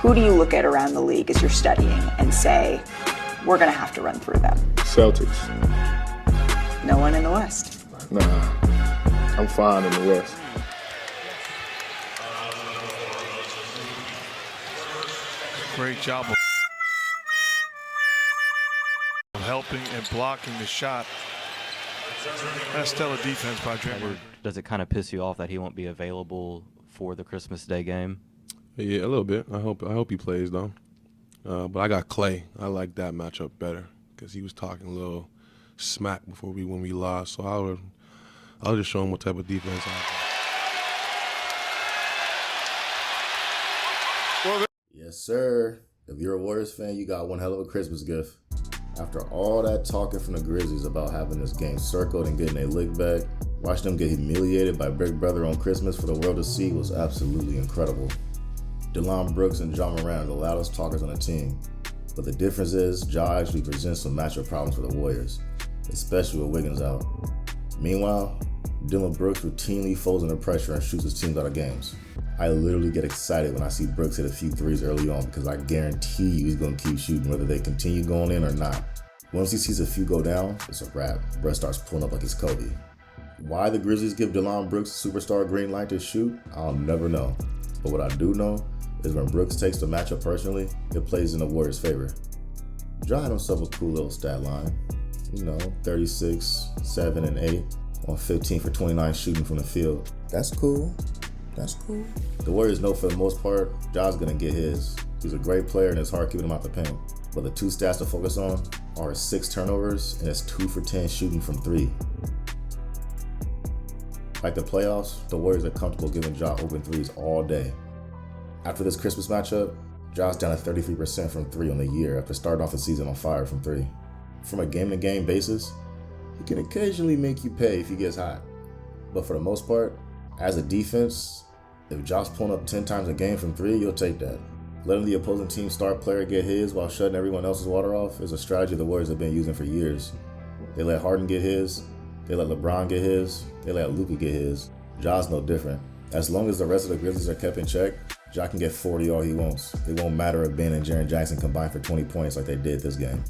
Who do you look at around the league as you're studying and say, we're going to have to run through them? Celtics. No one in the West? Nah, I'm fine in the West. Great job of helping and blocking the shot. That's stellar defense by Draymond. Does it kind of piss you off that he won't be available for the Christmas Day game? Yeah, a little bit. I hope he plays though. But I got Klay. I like that matchup better because he was talking a little smack when we lost. So I'll just show him what type of defense I have. Yes, sir. If you're a Warriors fan, you got one hell of a Christmas gift. After all that talking from the Grizzlies about having this game circled and getting a lick back, watching them get humiliated by Big Brother on Christmas for the world to see was absolutely incredible. Dillon Brooks and Ja Morant are the loudest talkers on the team, but the difference is Ja actually presents some matchup problems for the Warriors, especially with Wiggins out. Meanwhile, Dillon Brooks routinely folds under pressure and shoots his teams out of games. I literally get excited when I see Brooks hit a few threes early on because I guarantee you he's going to keep shooting whether they continue going in or not. Once he sees a few go down, it's a wrap. Brett starts pulling up like he's Kobe. Why the Grizzlies give Dillon Brooks a superstar green light to shoot, I'll never know. But what I do know is when Brooks takes the matchup personally, it plays in the Warriors' favor. Ja had himself a cool little stat line. 36, 7, and 8 on 15 for 29 shooting from the field. That's cool. The Warriors know for the most part, Ja's gonna get his. He's a great player and it's hard keeping him out the paint. But the two stats to focus on are his 6 turnovers and his 2 for 10 shooting from 3. Like the playoffs, the Warriors are comfortable giving Ja open threes all day. After this Christmas matchup, Ja's down to 33% from 3 on the year after starting off the season on fire from 3. From a game-to-game basis, he can occasionally make you pay if he gets hot. But for the most part, as a defense, if Ja's pulling up 10 times a game from 3, you'll take that. Letting the opposing team's star player get his while shutting everyone else's water off is a strategy the Warriors have been using for years. They let Harden get his, they let LeBron get his, they let Luka get his. Ja's no different. As long as the rest of the Grizzlies are kept in check, Ja can get 40 all he wants. It won't matter if Ben and Jaren Jackson combine for 20 points like they did this game.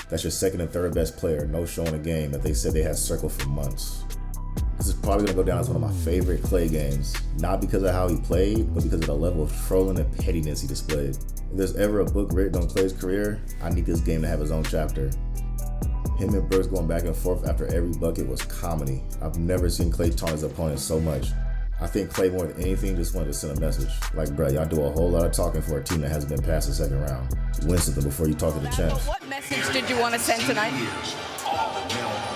That's your second and third best player, no show in a game that they said they had circled for months. This is probably going to go down as one of my favorite Klay games, not because of how he played, but because of the level of trolling and pettiness he displayed. If there's ever a book written on Klay's career, I need this game to have its own chapter. Him and Brooks going back and forth after every bucket was comedy. I've never seen Klay taunt his opponent so much. I think Klay more than anything just wanted to send a message. Like, bruh, y'all do a whole lot of talking for a team that hasn't been past the second round. Win something before you talk to the champs. What message did you want to send tonight?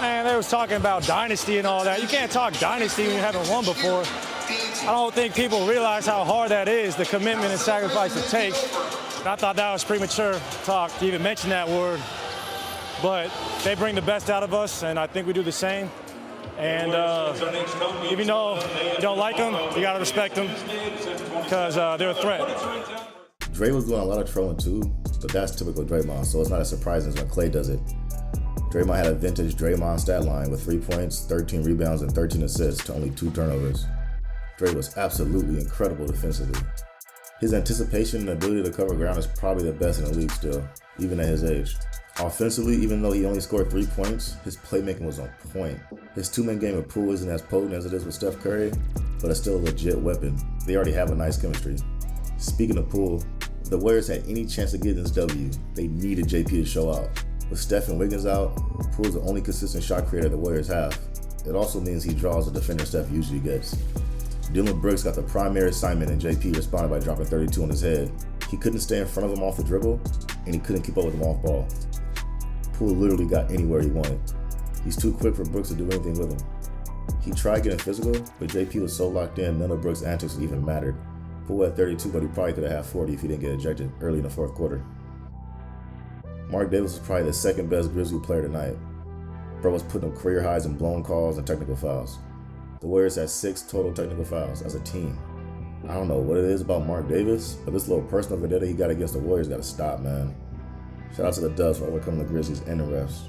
Man, they was talking about dynasty and all that. You can't talk dynasty when you haven't won before. I don't think people realize how hard that is, the commitment and sacrifice it takes. I thought that was premature talk to even mention that word. But they bring the best out of us, and I think we do the same. And even though you don't like them, you got to respect them because they're a threat. Dre was doing a lot of trolling too, but that's typical Draymond, so it's not as surprising as when Klay does it. Draymond had a vintage Draymond stat line with 3 points, 13 rebounds, and 13 assists to only 2 turnovers. Dre was absolutely incredible defensively. His anticipation and ability to cover ground is probably the best in the league still, even at his age. Offensively, even though he only scored 3 points, his playmaking was on point. His two-man game with Poole isn't as potent as it is with Steph Curry, but it's still a legit weapon. They already have a nice chemistry. Speaking of Poole, if the Warriors had any chance of getting this W, they needed JP to show out. With Steph and Wiggins out, Poole's the only consistent shot creator the Warriors have. It also means he draws the defender Steph usually gets. Dillon Brooks got the primary assignment and JP responded by dropping 32 on his head. He couldn't stay in front of him off the dribble, and he couldn't keep up with him off ball. Poole literally got anywhere he wanted. He's too quick for Brooks to do anything with him. He tried getting physical, but JP was so locked in, none of Brooks' antics even mattered. Poole had 32, but he probably could have had 40 if he didn't get ejected early in the fourth quarter. Mark Davis was probably the second best Grizzly player tonight. Bro was putting up career highs in blown calls and technical fouls. The Warriors had 6 total technical fouls as a team. I don't know what it is about Mark Davis, but this little personal vendetta he got against the Warriors got to stop, man. Shout out to the Dubs for overcoming the Grizzlies and the refs.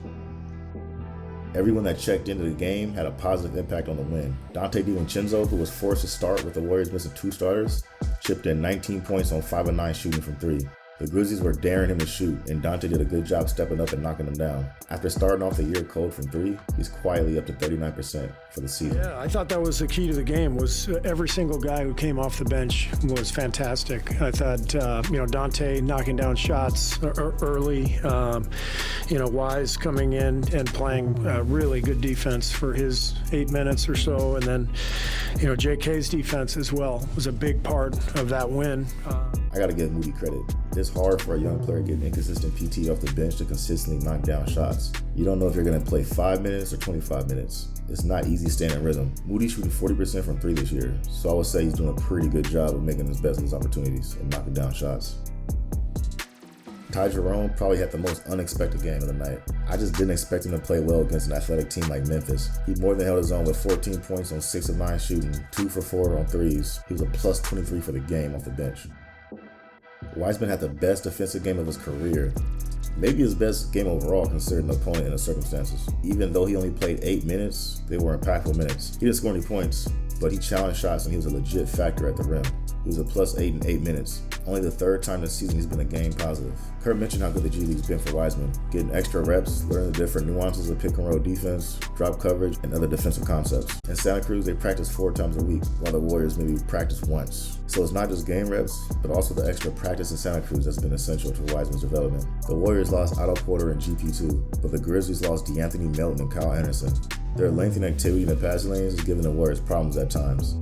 Everyone that checked into the game had a positive impact on the win. Dante DiVincenzo, who was forced to start with the Warriors missing 2 starters, chipped in 19 points on 5 of 9 shooting from 3. The Grizzlies were daring him to shoot, and Dante did a good job stepping up and knocking them down. After starting off the year cold from 3, he's quietly up to 39% for the season. Yeah, I thought that was the key to the game, was every single guy who came off the bench was fantastic. I thought, Dante knocking down shots early, Wise coming in and playing really good defense for his 8 minutes or so, and then, JK's defense as well was a big part of that win. I gotta give Moody credit. It's hard for a young player getting inconsistent PT off the bench to consistently knock down shots. You don't know if you're gonna play 5 minutes or 25 minutes. It's not easy staying in rhythm. Moody's shooting 40% from 3 this year, so I would say he's doing a pretty good job of making his best of his opportunities and knocking down shots. Ty Jerome probably had the most unexpected game of the night. I just didn't expect him to play well against an athletic team like Memphis. He more than held his own with 14 points on 6 of 9 shooting, 2 for 4 on threes. He was a plus 23 for the game off the bench. Wiseman had the best defensive game of his career. Maybe his best game overall considering the opponent and the circumstances. Even though he only played 8 minutes, they were impactful minutes. He didn't score any points, but he challenged shots and he was a legit factor at the rim. He was a plus 8 in 8 minutes. Only the 3rd time this season he's been a game positive. Kurt mentioned how good the G League's been for Wiseman, getting extra reps, learning the different nuances of pick and roll defense, drop coverage, and other defensive concepts. In Santa Cruz, they practice 4 times a week, while the Warriors maybe practice once. So it's not just game reps, but also the extra practice in Santa Cruz that's been essential to Wiseman's development. The Warriors lost Otto Porter and GP2, but the Grizzlies lost DeAnthony Melton and Kyle Anderson. Their length and activity in the passing lanes is giving the Warriors problems at times.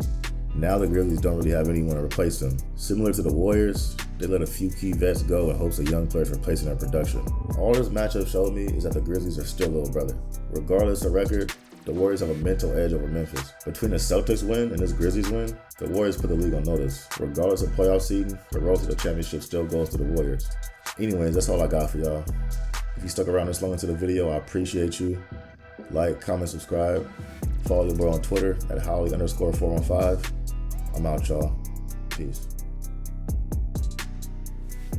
Now the Grizzlies don't really have anyone to replace them. Similar to the Warriors, they let a few key vets go in hopes of young players replacing their production. All this matchup showed me is that the Grizzlies are still little brother. Regardless of record, the Warriors have a mental edge over Memphis. Between the Celtics win and this Grizzlies win, the Warriors put the league on notice. Regardless of playoff seeding, the road to the championship still goes to the Warriors. Anyways, that's all I got for y'all. If you stuck around this long into the video, I appreciate you. Like, comment, subscribe. Follow your boy on Twitter at Howie_415. I'm out, y'all. Peace.